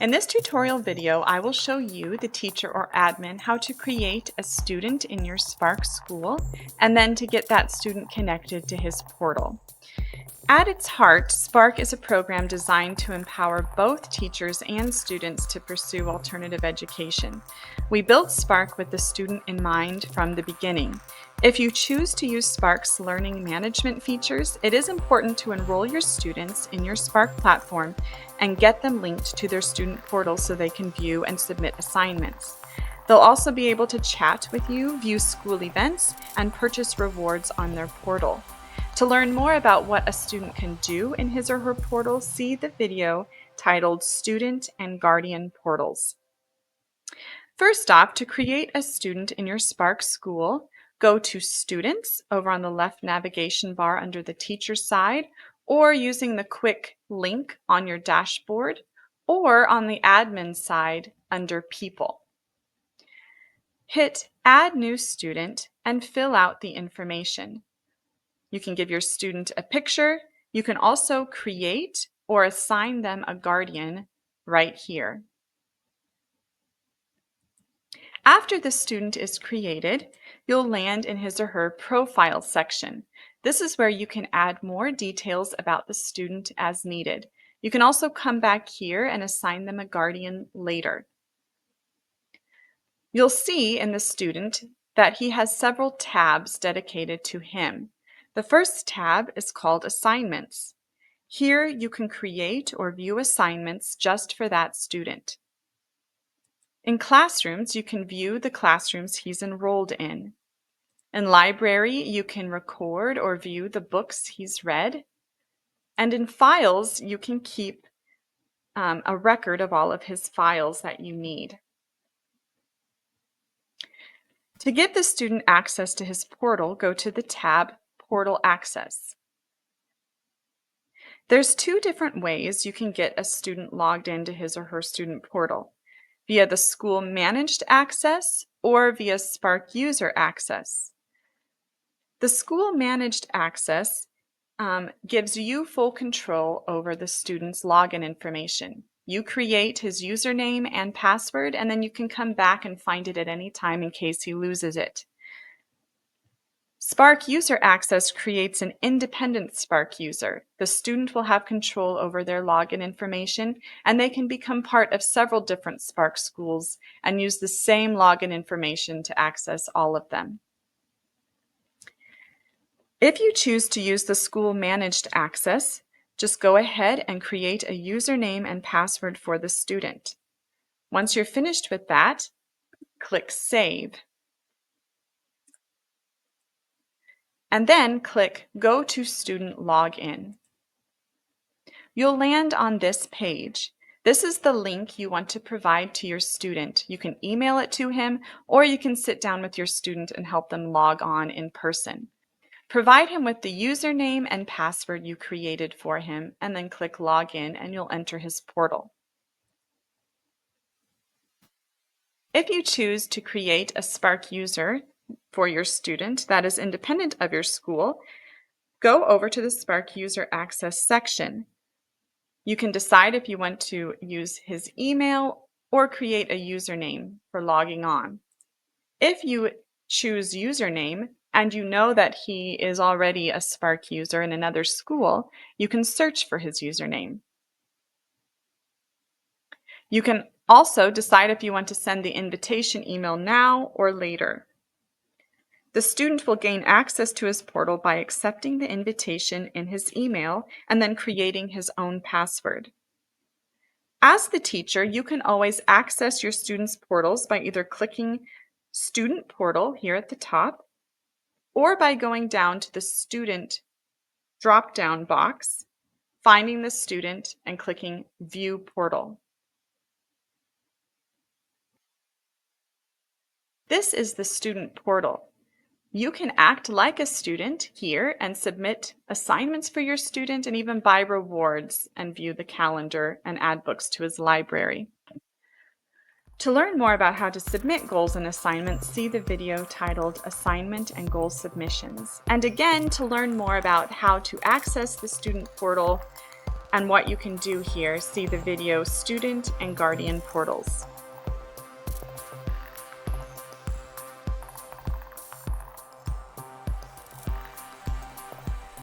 In this tutorial video, I will show you, the teacher or admin, how to create a student in your Spark school and then to get that student connected to his portal. At its heart, Spark is a program designed to empower both teachers and students to pursue alternative education. We built Spark with the student in mind from the beginning. If you choose to use Spark's learning management features, it is important to enroll your students in your Spark platform and get them linked to their student portal so they can view and submit assignments. They'll also be able to chat with you, view school events, and purchase rewards on their portal. To learn more about what a student can do in his or her portal, see the video titled Student and Guardian Portals. First off, to create a student in your Spark school, go to Students over on the left navigation bar under the teacher side, or using the quick link on your dashboard, or on the admin side under People. Hit Add New Student and fill out the information. You can give your student a picture. You can also create or assign them a guardian right here. After the student is created, you'll land in his or her profile section. This is where you can add more details about the student as needed. You can also come back here and assign them a guardian later. You'll see in the student that he has several tabs dedicated to him. The first tab is called Assignments. Here you can create or view assignments just for that student. In Classrooms, you can view the classrooms he's enrolled in. In Library, you can record or view the books he's read. And in Files, you can keep a record of all of his files that you need. To give the student access to his portal, go to the tab Portal Access. There's two different ways you can get a student logged into his or her student portal: via the School Managed Access or via Spark User Access. The School Managed Access gives you full control over the student's login information. You create his username and password, and then you can come back and find it at any time in case he loses it. Spark User Access creates an independent Spark user. The student will have control over their login information, and they can become part of several different Spark schools and use the same login information to access all of them. If you choose to use the School Managed Access, just go ahead and create a username and password for the student. Once you're finished with that, click Save. And then click Go to Student Login. You'll land on this page. This is the link you want to provide to your student. You can email it to him, or you can sit down with your student and help them log on in person. Provide him with the username and password you created for him, and then click Login, and you'll enter his portal. If you choose to create a Spark user for your student that is independent of your school, go over to the Spark User Access section. You can decide if you want to use his email or create a username for logging on. If you choose username and you know that he is already a Spark user in another school, you can search for his username. You can also decide if you want to send the invitation email now or later. The student will gain access to his portal by accepting the invitation in his email and then creating his own password. As the teacher, you can always access your students' portals by either clicking Student Portal here at the top, or by going down to the Student drop-down box, finding the student, and clicking View Portal. This is the student portal. You can act like a student here and submit assignments for your student and even buy rewards and view the calendar and add books to his library. To learn more about how to submit goals and assignments, see the video titled Assignment and Goal Submissions. And again, to learn more about how to access the student portal And what you can do here, see the video Student and Guardian Portals.